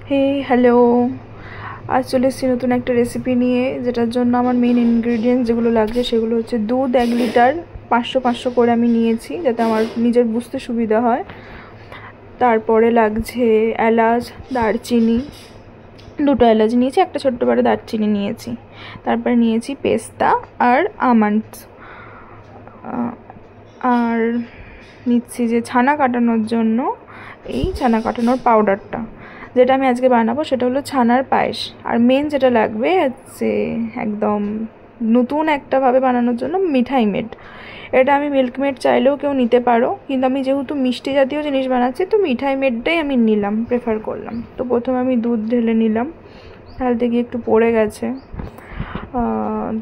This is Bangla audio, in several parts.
হে হ্যালো, আজ চলে এসেছি নতুন একটা রেসিপি নিয়ে, যেটার জন্য আমার মেন ইনগ্রিডিয়েন্টস যেগুলো লাগছে সেগুলো হচ্ছে দুধ 1 লিটার 500 করে আমি নিয়েছি, যাতে আমার নিজের বুঝতে সুবিধা হয়। তারপরে লাগছে এলাচ, দারচিনি, 2টো এলাচ নিয়েছি, একটা ছোট্ট বড় দারচিনি নিয়েছি। তারপরে নিয়েছি পেস্তা আর আমন্ডস, আর নিচ্ছি যে ছানা কাটানোর জন্য এই ছানা কাটানোর পাউডারটা, যেটা আমি আজকে বানাবো সেটা হলো ছানার পায়েস। আর মেন যেটা লাগবে হচ্ছে একদম নতুন একটাভাবে বানানোর জন্য মিঠাই মেড। এটা আমি মিল্ক মেড চাইলেও কেউ নিতে পারো, কিন্তু আমি যেহেতু মিষ্টি জাতীয় জিনিস বানাচ্ছি তো মিঠাই মেডটাই আমি নিলাম, প্রেফার করলাম। তো প্রথমে আমি দুধ ঢেলে নিলাম, ঢালতে গিয়ে একটু পড়ে গেছে,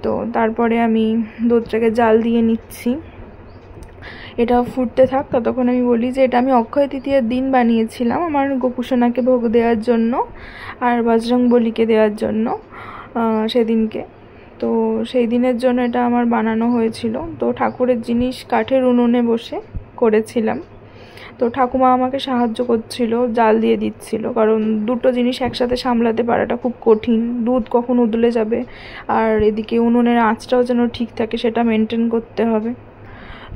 তো তারপরে আমি দুধটাকে জাল দিয়ে নিচ্ছি। এটা ফুটতে থাক, ততক্ষণ আমি বলি যে এটা আমি অক্ষয় তৃতীয়ার দিন বানিয়েছিলাম আমার গোপুসোনাকে ভোগ দেওয়ার জন্য আর বজরংবলীকে দেওয়ার জন্য সেদিনকে। তো সেই দিনের জন্য এটা আমার বানানো হয়েছিল। তো ঠাকুরের জিনিস কাঠের উনুনে বসে করেছিলাম। তো ঠাকুমা আমাকে সাহায্য করছিল, জাল দিয়ে দিচ্ছিল, কারণ দুটো জিনিস একসাথে সামলাতে পারাটা খুব কঠিন। দুধ কখন উদলে যাবে আর এদিকে উনুনের আঁচটাও যেন ঠিক থাকে, সেটা মেনটেন করতে হবে।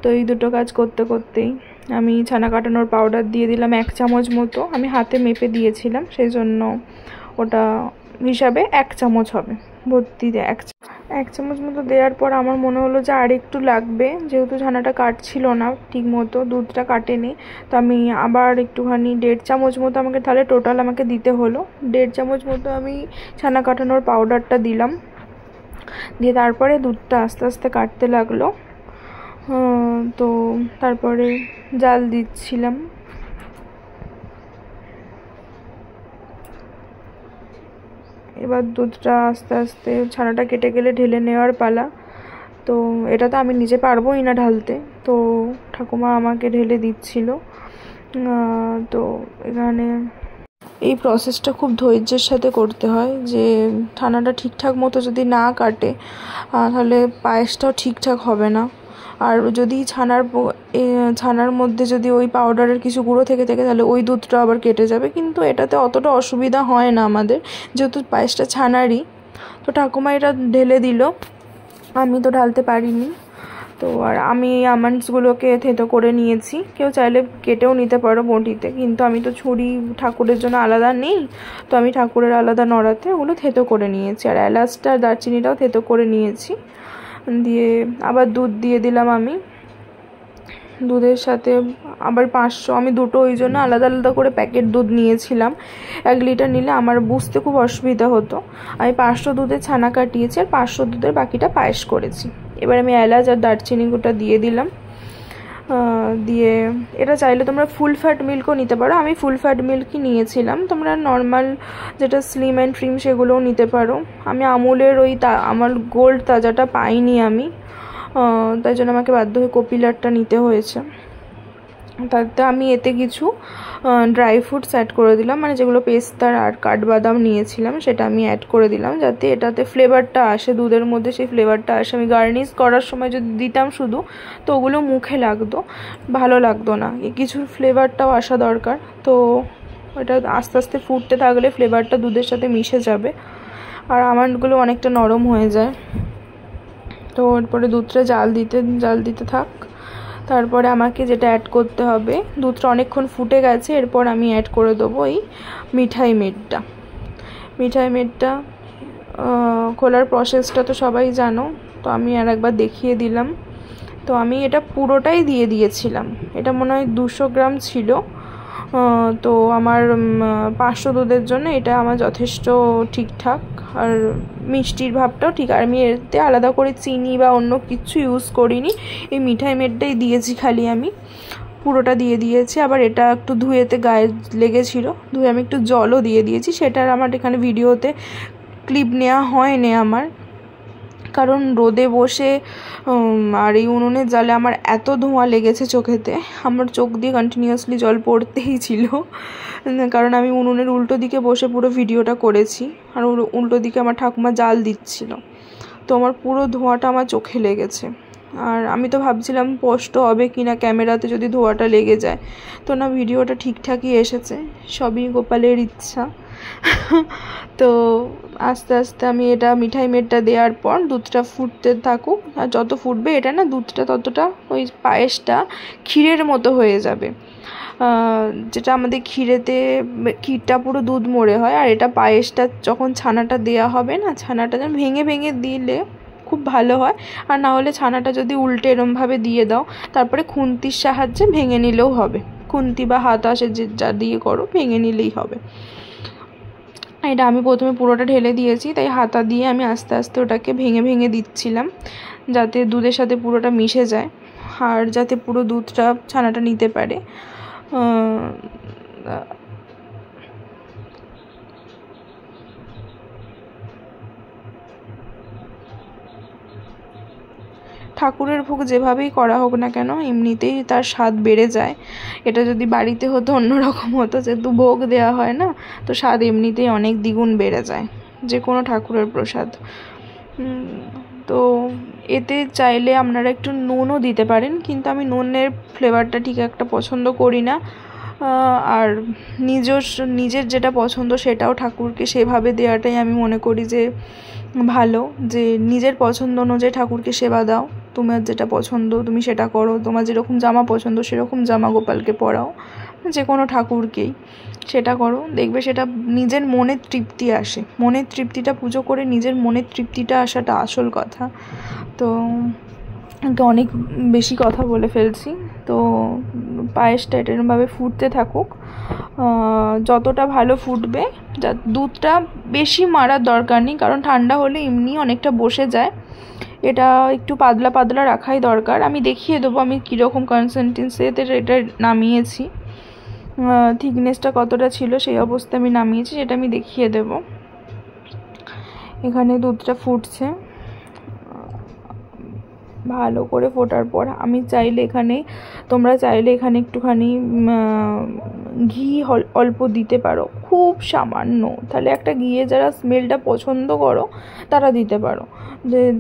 তো এই দুটো কাজ করতে করতেই আমি ছানা কাটানোর পাউডার দিয়ে দিলাম 1 চামচ মতো। আমি হাতে মেপে দিয়েছিলাম, সেই জন্য ওটা হিসাবে 1 চামচ হবে, ভর্তি 1 চামচ মতো দেওয়ার পর আমার মনে হলো যে আর একটু লাগবে, যেহেতু ছানাটা কাটছিল না ঠিক মতো, দুধটা কাটেনি। তো আমি আবার একটুখানি 1.5 চামচ মতো আমাকে তাহলে টোটাল আমাকে দিতে হলো 1.5 চামচ মতো আমি ছানা কাটানোর পাউডারটা দিলাম। দিয়ে তারপরে দুধটা আস্তে আস্তে কাটতে লাগলো। তো তারপরে জাল দিচ্ছিলাম। এবার দুধটা আস্তে আস্তে ছানাটা কেটে গেলে ঢেলে নেওয়ার পালা। তো এটা তো আমি নিজে পারবোই না ঢালতে, তো ঠাকুমা আমাকে ঢেলে দিচ্ছিল। তো এখানে এই প্রসেসটা খুব ধৈর্যের সাথে করতে হয়, যে ছানাটা ঠিকঠাক মতো যদি না কাটে তাহলে পায়েসটাও ঠিকঠাক হবে না। আর যদি ছানার মধ্যে যদি ওই পাউডারের কিছু গুঁড়ো থেকে থাকে তাহলে ওই দুধটা আবার কেটে যাবে, কিন্তু এটাতে অতটা অসুবিধা হয় না আমাদের, যেহেতু পায়েসটা ছানারই। তো ঠাকুমা এটা ঢেলে দিল, আমি তো ঢালতে পারিনি। তো আর আমি আমন্ডসগুলোকে থেঁতো করে নিয়েছি, কেউ চাইলে কেটেও নিতে পারো বটিতে, কিন্তু আমি তো ছুরি ঠাকুরের জন্য আলাদা নেই, তো আমি ঠাকুরের আলাদা নড়াতে ওগুলো থেঁতো করে নিয়েছি। আর এলাচটা আর দারচিনিটাও থেঁতো করে নিয়েছি। দিয়ে আবার দুধ দিয়ে দিলাম আমি। দুধের সাথে আবার 500, আমি দুটো ওই জন্য আলাদা আলাদা করে প্যাকেট দুধ নিয়েছিলাম। 1 লিটার নিলে আমার বুঝতে খুব অসুবিধা হতো। আমি 500 দুধের ছানা কাটিয়েছি আর 500 দুধের বাকিটা পায়েস করেছি। এবার আমি এলাচ আর দারচিনি গোটা দিয়ে দিলাম। দিয়ে এটা চাইলে তোমরা ফুল ফ্যাট মিল্কও নিতে পারো, আমি ফুল ফ্যাট মিল্কই নিয়েছিলাম। তোমরা নর্মাল যেটা স্লিম অ্যান্ড ক্রিম সেগুলোও নিতে পারো। আমি আমুলের ওই আমার গোল্ড তাজাটা পাইনি আমি, তাই জন্য আমাকে বাধ্য হয়ে কপিলারটা নিতে হয়েছে। তাতে আমি এতে কিছু ড্রাই ফ্রুটস অ্যাড করে দিলাম, মানে যেগুলো পেস্তার আর কাঠবাদাম নিয়েছিলাম সেটা আমি অ্যাড করে দিলাম, যাতে এটাতে ফ্লেভারটা আসে, দুধের মধ্যে সেই ফ্লেভারটা আসে। আমি গার্নিশ করার সময় যদি দিতাম শুধু, তো ওগুলো মুখে লাগতো, ভালো লাগতো না, কিছুর ফ্লেভারটাও আসা দরকার। তো এটা আস্তে আস্তে ফুটতে থাকলে ফ্লেভারটা দুধের সাথে মিশে যাবে আর আমন্ডগুলো অনেকটা নরম হয়ে যায়। তো এরপরে দুধটা জাল দিতে থাক। তারপরে আমাকে যেটা অ্যাড করতে হবে, দুধটা অনেকক্ষণ ফুটে গেছে, এরপর আমি অ্যাড করে দেবো এই মিঠাই মেডটা। খোলার প্রসেসটা তো সবাই জানো, তো আমি আর একবার দেখিয়ে দিলাম। তো আমি এটা পুরোটাই দিয়ে দিয়েছিলাম, এটা মনে হয় 200 গ্রাম ছিল। তো আমার 500 দুধের জন্য এটা আমার যথেষ্ট ঠিকঠাক, আর মিষ্টির ভাবটাও ঠিক। আর আমি এতে আলাদা করে চিনি বা অন্য কিছু ইউজ করিনি, এই মিঠাই মেডটাই দিয়েছি খালি, আমি পুরোটা দিয়ে দিয়েছি। আবার এটা একটু ধুয়েতে গায়ে লেগেছিলো, ধুয়ে আমি একটু জলও দিয়ে দিয়েছি, সেটার আমার এখানে ভিডিওতে ক্লিপ নেওয়া হয়নি আমার, কারণ রোদে বসে আর এই উনুনের জালে আমার এত ধোঁয়া লেগেছে চোখেতে, আমার চোখ দিয়ে কন্টিনিউয়াসলি জল পড়তেই ছিল, কারণ আমি উনুনের উল্টো দিকে বসে পুরো ভিডিওটা করেছি আর উল্টো দিকে আমার ঠাকুমা জাল দিচ্ছিল। তো আমার পুরো ধোঁয়াটা আমার চোখে লেগেছে। আর আমি তো ভাবছিলাম স্পষ্ট হবে কি না ক্যামেরাতে যদি ধোঁয়াটা লেগে যায়, তো না, ভিডিওটা ঠিকঠাকই এসেছে, সবই গোপালের ইচ্ছা। তো আস্তে আস্তে আমি এটা মিঠাই মেটটা দেওয়ার পর দুধটা ফুটতে থাকুক, আর যত ফুটবে এটা না দুধটা ততটা ওই পায়েসটা ক্ষীরের মতো হয়ে যাবে। যেটা আমাদের ক্ষীরটা পুরো দুধ মরে হয়, আর এটা পায়েসটা যখন ছানাটা দেওয়া হবে না, ছানাটা যেন ভেঙে ভেঙে দিলে খুব ভালো হয়, আর না হলে ছানাটা যদি উল্টে এরমভাবে দিয়ে দাও তারপরে খুন্তির সাহায্যে ভেঙে নিলেও হবে, খুন্তি বা হাত আসে যে যা দিয়ে করো ভেঙে নিলেই হবে। এটা আমি প্রথমে পুরোটা ঢেলে দিয়েছি, তাই হাতা দিয়ে আমি আস্তে আস্তে ওটাকে ভেঙে ভেঙে দিচ্ছিলাম যাতে দুধের সাথে পুরোটা মিশে যায়, আর যাতে পুরো দুধটা ছানাটা নিতে পারে। ঠাকুরের ভোগ যেভাবেই করা হোক না কেন এমনিতেই তার স্বাদ বেড়ে যায়। এটা যদি বাড়িতে হতো অন্যরকম হতো, যেহেতু ভোগ দেওয়া হয় না, তো স্বাদ এমনিতেই অনেক দ্বিগুণ বেড়ে যায় যে কোনো ঠাকুরের প্রসাদ। তো এতে চাইলে আপনারা একটু নুনও দিতে পারেন, কিন্তু আমি নুনের ফ্লেভারটা ঠিক একটা পছন্দ করি না। আর নিজের যেটা পছন্দ সেটাও ঠাকুরকে সেভাবে দেওয়াটাই আমি মনে করি যে ভালো, যে নিজের পছন্দ অনুযায়ী ঠাকুরকে সেবা দাও। তোমার যেটা পছন্দ তুমি সেটা করো, তোমার যেরকম জামা পছন্দ সেরকম জামা গোপালকে পরাও, যে কোনো ঠাকুরকেই সেটা করো, দেখবে সেটা নিজের মনের তৃপ্তি আসে। মনের তৃপ্তিটা পুজো করে নিজের মনের তৃপ্তিটা আসাটা আসল কথা। তো অনেক বেশি কথা বলে ফেলছি। তো পায়েসটা এরকমভাবে ফুটতে থাকুক, যতটা ভালো ফুটবে, দুধটা বেশি মারার দরকার নেই, কারণ ঠান্ডা হলে এমনি অনেকটা বসে যায়। এটা একটু পাতলা পাতলা রাখাই দরকার। আমি দেখিয়ে দেবো আমি কীরকম কনসিস্টেন্সিতে এটা নামিয়েছি, থিকনেসটা কতটা ছিল সেই অবস্থায় আমি নামিয়েছি, সেটা আমি দেখিয়ে দেব। এখানে দুধটা ফুটছে ভালো করে, ফোটার পর আমি তোমরা চাইলে এখানে একটুখানি ঘি অল্প দিতে পারো, খুব সামান্য, তাহলে একটা ঘিয়ে যারা স্মেলটা পছন্দ করো তারা দিতে পারো।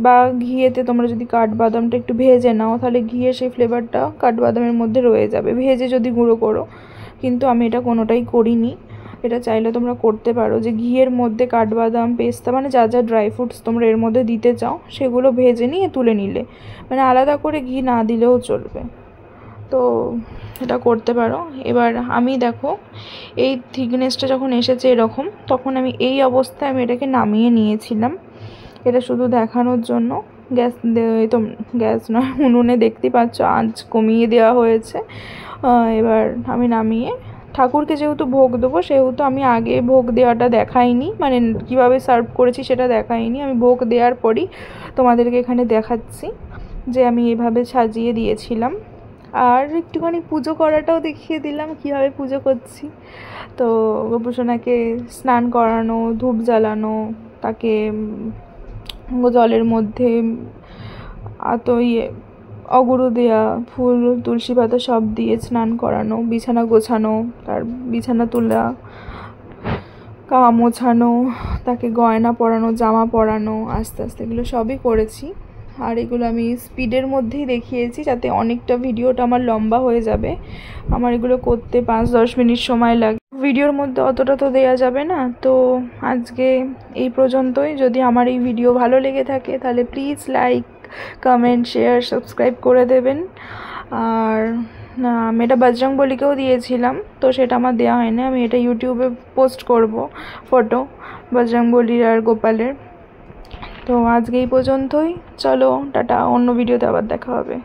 বা ঘিয়েতে তোমরা যদি কাঠবাদামটা একটু ভেজে নাও, তাহলে ঘিয়ের সেই ফ্লেভারটা কাঠবাদামের মধ্যে রয়ে যাবে, ভেজে যদি গুঁড়ো করো। কিন্তু আমি এটা কোনোটাই করিনি। এটা চাইলে তোমরা করতে পারো, যে ঘিয়ের মধ্যে কাঠবাদাম, পেস্তা, মানে যা যা ড্রাই ফ্রুটস তোমরা এর মধ্যে দিতে চাও সেগুলো ভেজে নিয়ে তুলে নিলে, মানে আলাদা করে ঘি না দিলেও চলবে। তো এটা করতে পারো। এবার আমি দেখো এই থিকনেসটা যখন এসেছে এরকম, তখন আমি এই অবস্থায় আমি এটাকে নামিয়ে নিয়েছিলাম। এটা শুধু দেখানোর জন্য। গ্যাস নয়, উনুনে দেখতে পাচ্ছ আঁচ কমিয়ে দেওয়া হয়েছে। এবার আমি নামিয়ে ঠাকুরকে যেহেতু ভোগ দেবো, সেহেতু আমি আগে ভোগ দেওয়াটা দেখাইনি, মানে কীভাবে সার্ভ করেছি সেটা দেখাইনি। আমি ভোগ দেওয়ার পরই তোমাদেরকে এখানে দেখাচ্ছি যে আমি এভাবে সাজিয়ে দিয়েছিলাম। আর একটুখানি পুজো করাটাও দেখিয়ে দিলাম কীভাবে পুজো করছি। তো গোপুসোনাকে স্নান করানো, ধূপ জ্বালানো, তাকে জলের মধ্যে অগুরু দেয়া, ফুল, তুলসী পাতা সব দিয়ে স্নান করানো, বিছানা গোছানো, তার বিছানা তোলা, মোছানো, তাকে গয়না পরানো, জামা পরানো, আস্তে আস্তে এগুলো সবই করেছি। আর এগুলো আমি স্পিডের মধ্যেই দেখিয়েছি, যাতে অনেকটা ভিডিওটা আমার লম্বা হয়ে যাবে। আমার এগুলো করতে 5-10 মিনিট সময় লাগে, ভিডিওর মধ্যে অতটা তো দেয়া যাবে না। তো আজকে এই পর্যন্তই। যদি আমার এই ভিডিও ভালো লেগে থাকে তাহলে please like, comment, share, subscribe করে দেবেন। আর আমি এটা বজরংবলীকেও দিয়েছিলাম, তো সেটা আমার দেওয়া হয়নি। আমি এটা ইউটিউবে পোস্ট করব ফটো বজরংবলীর আর গোপালের। তো আজকে এই পর্যন্তই, চলো টাটা, অন্য ভিডিওতে আবার দেখা হবে।